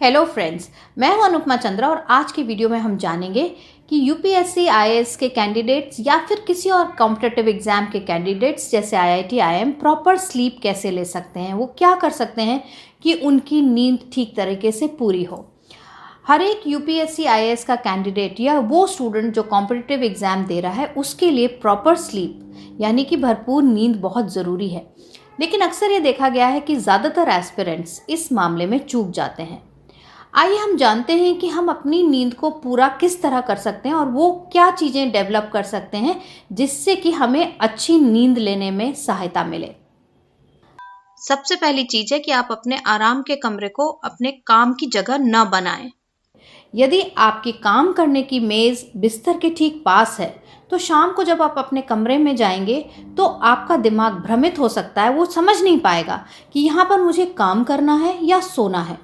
Hello friends, मैं हूं अनुपमा चंद्रा और आज की वीडियो में हम जानेंगे कि यूपीएससी आईएएस के कैंडिडेट्स या फिर किसी और कॉम्पिटिटिव एग्जाम के कैंडिडेट्स जैसे आईआईटी आईएम प्रॉपर स्लीप कैसे ले सकते हैं। वो क्या कर सकते हैं कि उनकी नींद ठीक तरीके से पूरी हो। हर एक यूपीएससी आईएएस का कैंडिडेट या वो स्टूडेंट जो कॉम्पिटिटिव एग्जाम दे रहा है उसके लिए प्रॉपर स्लीप यानी कि भरपूर नींद बहुत ज़रूरी है। लेकिन अक्सर ये देखा गया है कि ज़्यादातर एस्पिरेंट्स इस मामले में चूक जाते हैं। आइए हम जानते हैं कि हम अपनी नींद को पूरा किस तरह कर सकते हैं और वो क्या चीज़ें डेवलप कर सकते हैं जिससे कि हमें अच्छी नींद लेने में सहायता मिले। सबसे पहली चीज़ है कि आप अपने आराम के कमरे को अपने काम की जगह न बनाएं। यदि आपकी काम करने की मेज़ बिस्तर के ठीक पास है तो शाम को जब आप अपने कमरे में जाएंगे तो आपका दिमाग भ्रमित हो सकता है। वो समझ नहीं पाएगा कि यहाँ पर मुझे काम करना है या सोना है।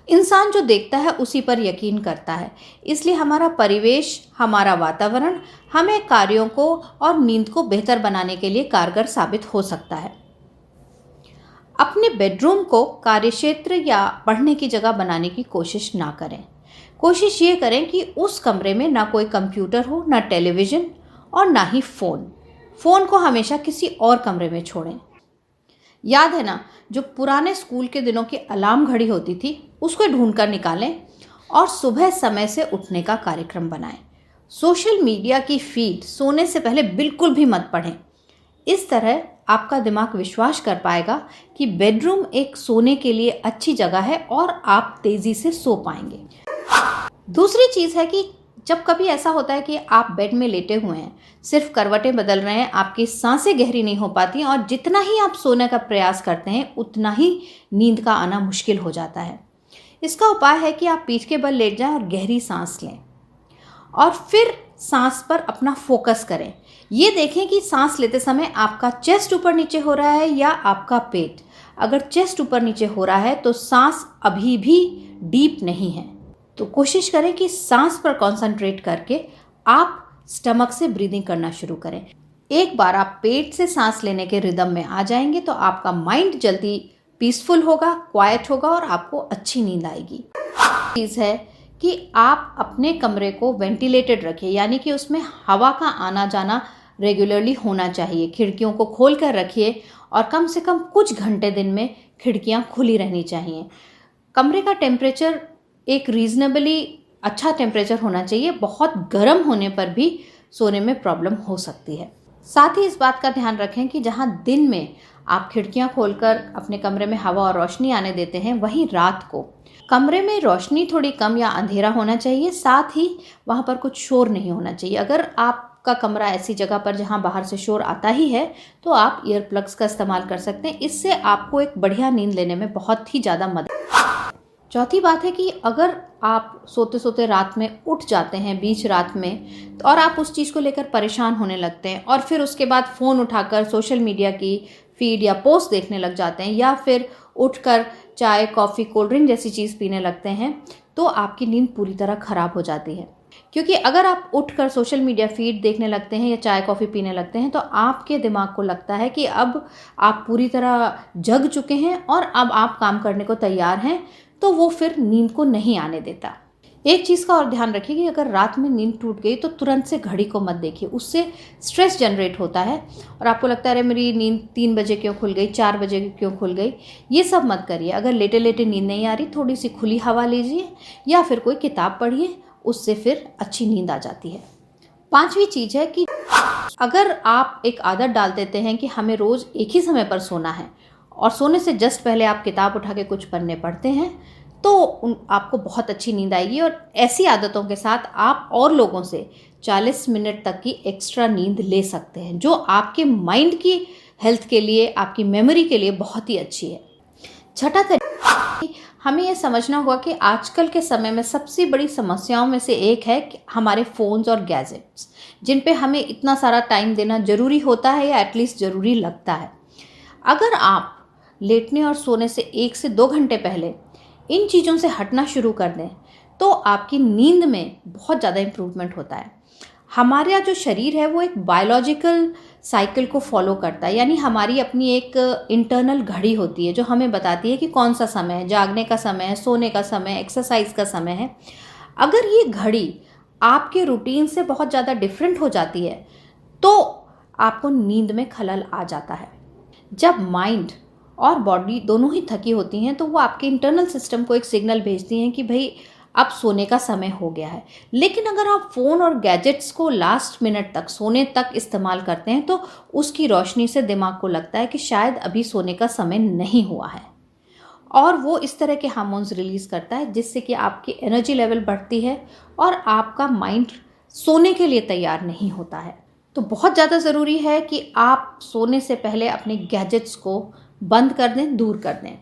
इंसान जो देखता है उसी पर यकीन करता है, इसलिए हमारा परिवेश, हमारा वातावरण हमें कार्यों को और नींद को बेहतर बनाने के लिए कारगर साबित हो सकता है। अपने बेडरूम को कार्यक्षेत्र या पढ़ने की जगह बनाने की कोशिश ना करें। कोशिश ये करें कि उस कमरे में ना कोई कंप्यूटर हो, ना टेलीविज़न और ना ही फ़ोन को हमेशा किसी और कमरे में छोड़ें। याद है ना, जो पुराने स्कूल के दिनों की अलार्म घड़ी होती थी उसको ढूंढकर निकालें और सुबह समय से उठने का कार्यक्रम बनाएं। सोशल मीडिया की फीड सोने से पहले बिल्कुल भी मत पढ़ें। इस तरह आपका दिमाग विश्वास कर पाएगा कि बेडरूम एक सोने के लिए अच्छी जगह है और आप तेज़ी से सो पाएंगे। दूसरी चीज़ है कि जब कभी ऐसा होता है कि आप बेड में लेटे हुए हैं, सिर्फ करवटें बदल रहे हैं, आपकी सांसें गहरी नहीं हो पाती और जितना ही आप सोने का प्रयास करते हैं उतना ही नींद का आना मुश्किल हो जाता है। इसका उपाय है कि आप पीठ के बल लेट जाएं और गहरी सांस लें और फिर सांस पर अपना फोकस करें। ये देखें कि सांस लेते समय आपका चेस्ट ऊपर नीचे हो रहा है या आपका पेट। अगर चेस्ट ऊपर नीचे हो रहा है तो सांस अभी भी डीप नहीं है, तो कोशिश करें कि सांस पर कंसंट्रेट करके आप स्टमक से ब्रीदिंग करना शुरू करें। एक बार आप पेट से सांस लेने के रिदम में आ जाएंगे तो आपका माइंड जल्दी पीसफुल होगा, क्वाइट होगा और आपको अच्छी नींद आएगी। चीज़ है कि आप अपने कमरे को वेंटिलेटेड रखिए, यानी कि उसमें हवा का आना जाना रेगुलरली होना चाहिए। खिड़कियों को खोल कर रखिए और कम से कम कुछ घंटे दिन में खिड़कियां खुली रहनी चाहिए। कमरे का टेम्परेचर एक रीज़नेबली अच्छा टेम्परेचर होना चाहिए। बहुत गर्म होने पर भी सोने में प्रॉब्लम हो सकती है। साथ ही इस बात का ध्यान रखें कि जहां दिन में आप खिड़कियां खोलकर अपने कमरे में हवा और रोशनी आने देते हैं, वहीं रात को कमरे में रोशनी थोड़ी कम या अंधेरा होना चाहिए। साथ ही वहां पर कुछ शोर नहीं होना चाहिए। अगर आपका कमरा ऐसी जगह पर जहां बाहर से शोर आता ही है तो आप ईयर प्लग्स का इस्तेमाल कर सकते हैं। इससे आपको एक बढ़िया नींद लेने में बहुत ही ज़्यादा मदद। चौथी बात है कि अगर आप सोते सोते रात में उठ जाते हैं बीच रात में और आप उस चीज़ को लेकर परेशान होने लगते हैं और फिर उसके बाद फ़ोन उठाकर सोशल मीडिया की फीड या पोस्ट देखने लग जाते हैं या फिर उठकर चाय, कॉफ़ी, कोल्ड ड्रिंक जैसी चीज़ पीने लगते हैं, तो आपकी नींद पूरी तरह ख़राब हो जाती है। क्योंकि अगर आप उठकर सोशल मीडिया फीड देखने लगते हैं या चाय कॉफ़ी पीने लगते हैं तो आपके दिमाग को लगता है कि अब आप पूरी तरह जग चुके हैं और अब आप काम करने को तैयार हैं, तो वो फिर नींद को नहीं आने देता। एक चीज़ का और ध्यान रखिए कि अगर रात में नींद टूट गई तो तुरंत से घड़ी को मत देखिए। उससे स्ट्रेस जनरेट होता है और आपको लगता है अरे मेरी नींद 3 बजे क्यों खुल गई, 4 बजे क्यों खुल गई। ये सब मत करिए। अगर लेटे लेटे नींद नहीं आ रही, थोड़ी सी खुली हवा लीजिए या फिर कोई किताब पढ़िए, उससे फिर अच्छी नींद आ जाती है। 5वीं चीज़ है कि अगर आप एक आदत डाल देते हैं कि हमें रोज़ एक ही समय पर सोना है और सोने से जस्ट पहले आप किताब उठा के कुछ पन्ने पढ़ते हैं, तो आपको बहुत अच्छी नींद आएगी। और ऐसी आदतों के साथ आप और लोगों से 40 मिनट तक की एक्स्ट्रा नींद ले सकते हैं, जो आपके माइंड की हेल्थ के लिए, आपकी मेमोरी के लिए बहुत ही अच्छी है। छठा तरीका, हमें यह समझना होगा कि आजकल के समय में सबसे बड़ी समस्याओं में से एक है कि हमारे फ़ोन्स और गैजेट्स, जिन पे हमें इतना सारा टाइम देना ज़रूरी होता है या एटलीस्ट ज़रूरी लगता है। अगर आप लेटने और सोने से 1 से 2 घंटे पहले इन चीज़ों से हटना शुरू कर दें तो आपकी नींद में बहुत ज़्यादा इम्प्रूवमेंट होता है। हमारा जो शरीर है वो एक बायोलॉजिकल साइकिल को फॉलो करता है, यानी हमारी अपनी एक इंटरनल घड़ी होती है जो हमें बताती है कि कौन सा समय है, जागने का समय है, सोने का समय है, एक्सरसाइज का समय है। अगर ये घड़ी आपके रूटीन से बहुत ज़्यादा डिफरेंट हो जाती है तो आपको नींद में खलल आ जाता है। जब माइंड और बॉडी दोनों ही थकी होती हैं तो वो आपके इंटरनल सिस्टम को एक सिग्नल भेजती हैं कि भाई अब सोने का समय हो गया है। लेकिन अगर आप फ़ोन और गैजेट्स को लास्ट मिनट तक, सोने तक इस्तेमाल करते हैं तो उसकी रोशनी से दिमाग को लगता है कि शायद अभी सोने का समय नहीं हुआ है, और वो इस तरह के हार्मोन्स रिलीज़ करता है जिससे कि आपकी एनर्जी लेवल बढ़ती है और आपका माइंड सोने के लिए तैयार नहीं होता है। तो बहुत ज़्यादा ज़रूरी है कि आप सोने से पहले अपने गैजेट्स को बंद कर दें, दूर कर दें।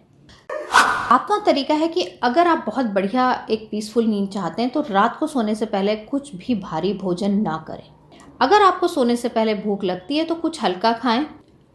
आपका तरीका है कि अगर आप बहुत बढ़िया एक पीसफुल नींद चाहते हैं तो रात को सोने से पहले कुछ भी भारी भोजन ना करें। अगर आपको सोने से पहले भूख लगती है तो कुछ हल्का खाएं।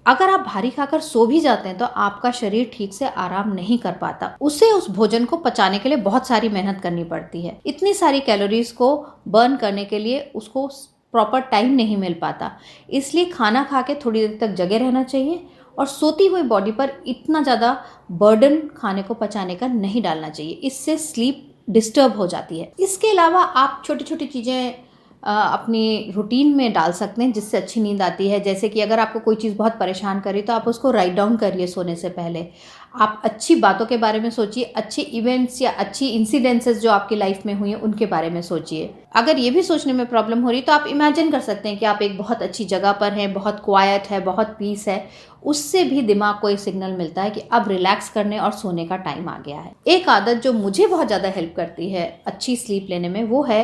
अगर आप भारी खाकर सो भी जाते हैं तो आपका शरीर ठीक से आराम नहीं कर पाता, उसे उस भोजन को पचाने के लिए बहुत सारी मेहनत करनी पड़ती है। इतनी सारी कैलोरीज को बर्न करने के लिए उसको प्रॉपर टाइम नहीं मिल पाता, इसलिए खाना खा के थोड़ी देर तक जगे रहना चाहिए और सोती हुई बॉडी पर इतना ज़्यादा बर्डन खाने को पचाने का नहीं डालना चाहिए, इससे स्लीप डिस्टर्ब हो जाती है। इसके अलावा आप छोटी छोटी चीज़ें अपनी रूटीन में डाल सकते हैं जिससे अच्छी नींद आती है। जैसे कि अगर आपको कोई चीज़ बहुत परेशान करे तो आप उसको राइट डाउन करिए सोने से पहले। आप अच्छी बातों के बारे में सोचिए, अच्छे इवेंट्स या अच्छी इंसिडेंसेस जो आपकी लाइफ में हुई हैं उनके बारे में सोचिए। अगर ये भी सोचने में प्रॉब्लम हो रही तो आप इमेजिन कर सकते हैं कि आप एक बहुत अच्छी जगह पर हैं, बहुत क्वाइट है, बहुत पीस है। उससे भी दिमाग को एक सिग्नल मिलता है कि अब रिलैक्स करने और सोने का टाइम आ गया है। एक आदत जो मुझे बहुत ज़्यादा हेल्प करती है अच्छी स्लीप लेने में वो है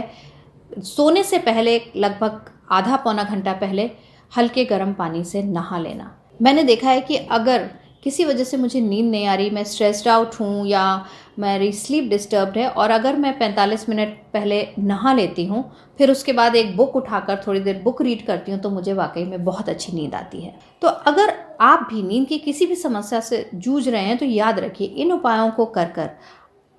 सोने से पहले लगभग आधा पौना घंटा पहले हल्के गर्म पानी से नहा लेना। मैंने देखा है कि अगर किसी वजह से मुझे नींद नहीं आ रही, मैं स्ट्रेस्ड आउट हूँ या मेरी स्लीप डिस्टर्ब्ड है, और अगर मैं 45 मिनट पहले नहा लेती हूँ फिर उसके बाद एक बुक उठाकर थोड़ी देर बुक रीड करती हूँ तो मुझे वाकई में बहुत अच्छी नींद आती है। तो अगर आप भी नींद की किसी भी समस्या से जूझ रहे हैं तो याद रखिए इन उपायों को कर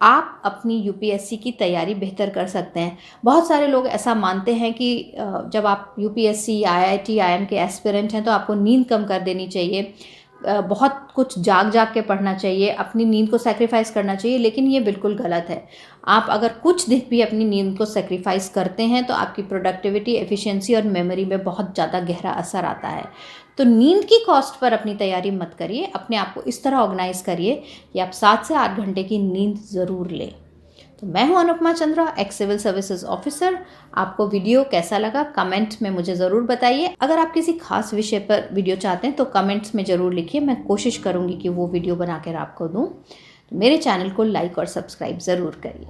आप अपनी यूपीएससी की तैयारी बेहतर कर सकते हैं। बहुत सारे लोग ऐसा मानते हैं कि जब आप यूपीएससी या आईआईटी आईएम के एस्पिरेंट हैं तो आपको नींद कम कर देनी चाहिए, बहुत कुछ जाग के पढ़ना चाहिए, अपनी नींद को सैक्रिफाइस करना चाहिए, लेकिन ये बिल्कुल गलत है। आप अगर कुछ दिन भी अपनी नींद को सैक्रिफाइस करते हैं तो आपकी प्रोडक्टिविटी, एफिशिएंसी और मेमोरी में बहुत ज़्यादा गहरा असर आता है। तो नींद की कॉस्ट पर अपनी तैयारी मत करिए, अपने आप को इस तरह ऑर्गेनाइज करिए कि आप 7 से 8 घंटे की नींद ज़रूर लें। तो मैं हूं Anupama Chandra, ex civil services officer. आपको वीडियो कैसा लगा कमेंट में मुझे ज़रूर बताइए। अगर आप किसी खास विषय पर वीडियो चाहते हैं तो कमेंट्स में ज़रूर लिखिए, मैं कोशिश करूंगी कि वो वीडियो बनाकर आपको दूं। तो मेरे चैनल को लाइक और सब्सक्राइब ज़रूर करिए।